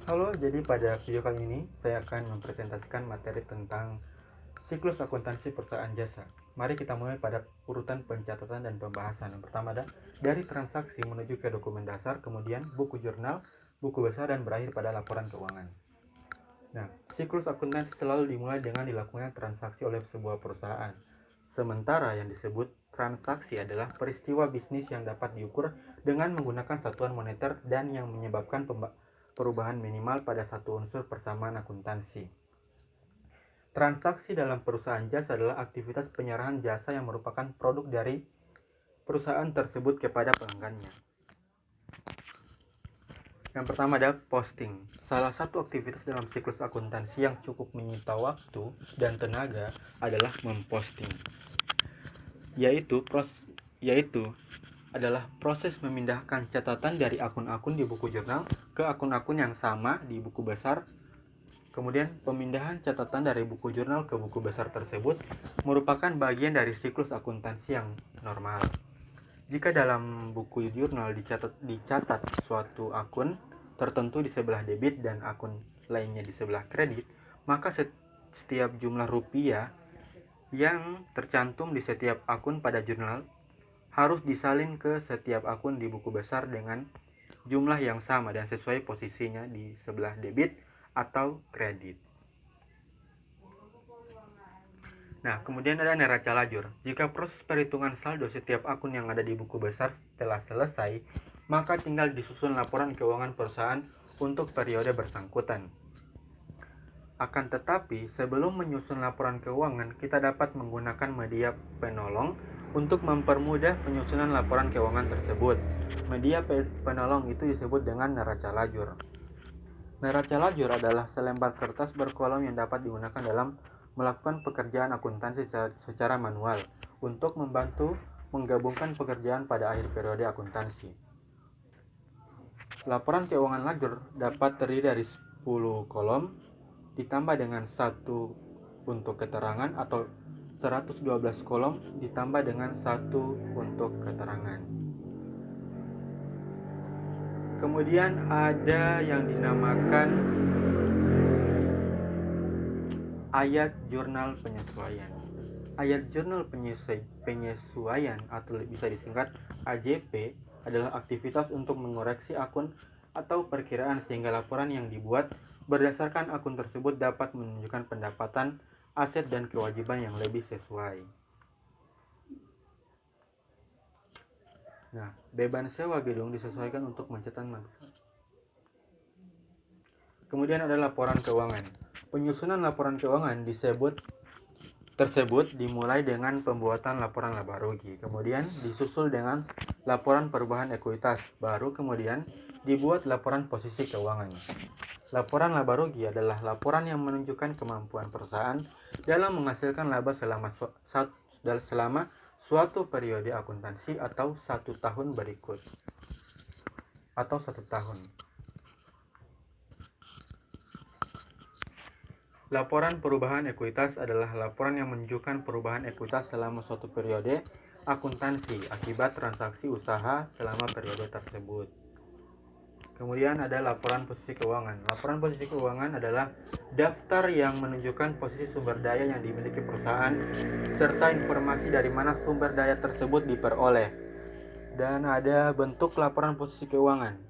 Halo, jadi pada video kali ini saya akan mempresentasikan materi tentang siklus akuntansi perusahaan jasa. Mari kita mulai pada urutan pencatatan dan pembahasan. Yang pertama ada dari transaksi menuju ke dokumen dasar, kemudian buku jurnal, buku besar, dan berakhir pada laporan keuangan. Nah, siklus akuntansi selalu dimulai dengan dilakukannya transaksi oleh sebuah perusahaan. Sementara yang disebut transaksi adalah peristiwa bisnis yang dapat diukur dengan menggunakan satuan moneter dan yang menyebabkan perubahan minimal pada satu unsur persamaan akuntansi. Transaksi dalam perusahaan jasa adalah aktivitas penyerahan jasa yang merupakan produk dari perusahaan tersebut kepada pelanggannya. Yang pertama ada posting. Salah satu aktivitas dalam siklus akuntansi yang cukup menyita waktu dan tenaga adalah memposting, yaitu adalah proses memindahkan catatan dari akun-akun di buku jurnal ke akun-akun yang sama di buku besar. Kemudian pemindahan catatan dari buku jurnal ke buku besar tersebut merupakan bagian dari siklus akuntansi yang normal. Jika dalam buku jurnal dicatat suatu akun tertentu di sebelah debit dan akun lainnya di sebelah kredit, maka setiap jumlah rupiah yang tercantum di setiap akun pada jurnal harus disalin ke setiap akun di buku besar dengan jumlah yang sama dan sesuai posisinya di sebelah debit atau kredit. Nah, kemudian ada neraca lajur. Jika proses perhitungan saldo setiap akun yang ada di buku besar telah selesai, maka tinggal disusun laporan keuangan perusahaan untuk periode bersangkutan. Akan tetapi, sebelum menyusun laporan keuangan, kita dapat menggunakan media penolong untuk mempermudah penyusunan laporan keuangan tersebut. Media penolong itu disebut dengan neraca lajur. Neraca lajur adalah selembar kertas berkolom yang dapat digunakan dalam melakukan pekerjaan akuntansi secara manual untuk membantu menggabungkan pekerjaan pada akhir periode akuntansi. Laporan keuangan lajur dapat terdiri dari 10 kolom ditambah dengan 1 untuk keterangan atau 112 kolom ditambah dengan 1 untuk keterangan. Kemudian ada yang dinamakan ayat jurnal penyesuaian. Ayat jurnal penyesuaian atau bisa disingkat AJP adalah aktivitas untuk mengoreksi akun atau perkiraan sehingga laporan yang dibuat berdasarkan akun tersebut dapat menunjukkan pendapatan, aset, dan kewajiban yang lebih sesuai. Nah, beban sewa gedung disesuaikan untuk mencetak manfaat. Kemudian ada laporan keuangan. Penyusunan laporan keuangan tersebut dimulai dengan pembuatan laporan laba rugi, kemudian disusul dengan laporan perubahan ekuitas, baru kemudian dibuat laporan posisi keuangan. Laporan laba rugi adalah laporan yang menunjukkan kemampuan perusahaan dalam menghasilkan laba selama suatu periode akuntansi atau 1 tahun berikut atau 1 tahun. Laporan perubahan ekuitas adalah laporan yang menunjukkan perubahan ekuitas selama suatu periode akuntansi akibat transaksi usaha selama periode tersebut. Kemudian ada laporan posisi keuangan. Laporan posisi keuangan adalah daftar yang menunjukkan posisi sumber daya yang dimiliki perusahaan serta informasi dari mana sumber daya tersebut diperoleh. Dan ada bentuk laporan posisi keuangan.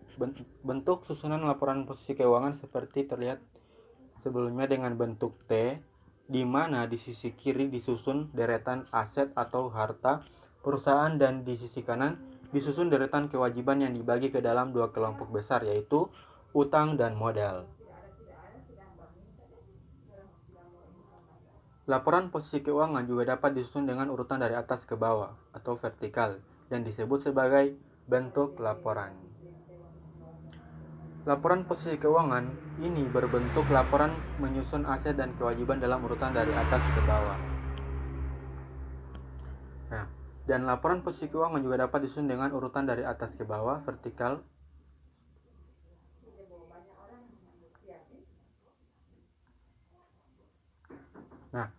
Bentuk susunan laporan posisi keuangan seperti terlihat sebelumnya dengan bentuk T, di mana di sisi kiri disusun deretan aset atau harta perusahaan dan di sisi kanan disusun deretan kewajiban yang dibagi ke dalam 2 kelompok besar, yaitu utang dan modal. Laporan posisi keuangan juga dapat disusun dengan urutan dari atas ke bawah atau vertikal dan disebut sebagai bentuk laporan. Laporan posisi keuangan ini berbentuk laporan menyusun aset dan kewajiban dalam urutan dari atas ke bawah. Nah, dan laporan posisi keuangan juga dapat disusun dengan urutan dari atas ke bawah, vertikal. Nah,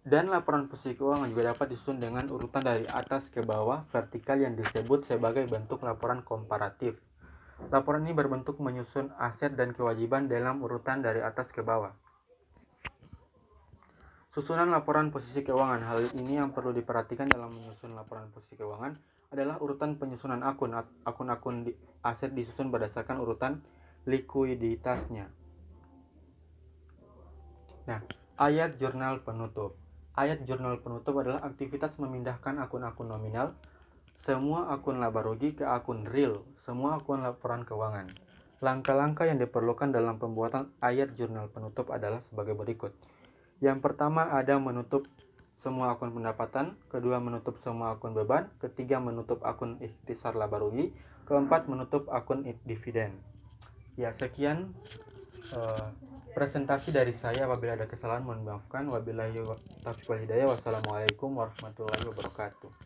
dan laporan posisi keuangan juga dapat disusun dengan urutan dari atas ke bawah, vertikal yang disebut sebagai bentuk laporan komparatif. Laporan ini berbentuk menyusun aset dan kewajiban dalam urutan dari atas ke bawah. Susunan laporan posisi keuangan. Hal ini yang perlu diperhatikan dalam menyusun laporan posisi keuangan adalah urutan penyusunan akun. Akun-akun aset disusun berdasarkan urutan likuiditasnya. Nah, ayat jurnal penutup. Ayat jurnal penutup adalah aktivitas memindahkan akun-akun nominal, semua akun laba rugi ke akun real, semua akun laporan keuangan. Langkah-langkah yang diperlukan dalam pembuatan ayat jurnal penutup adalah sebagai berikut. Yang pertama ada menutup semua akun pendapatan, kedua menutup semua akun beban, ketiga menutup akun ikhtisar laba rugi, keempat menutup akun dividen. Ya, sekian presentasi dari saya. Apabila ada kesalahan mohon maafkan. Wabillahi taufiq wal hidayah. Wassalamualaikum warahmatullahi wabarakatuh.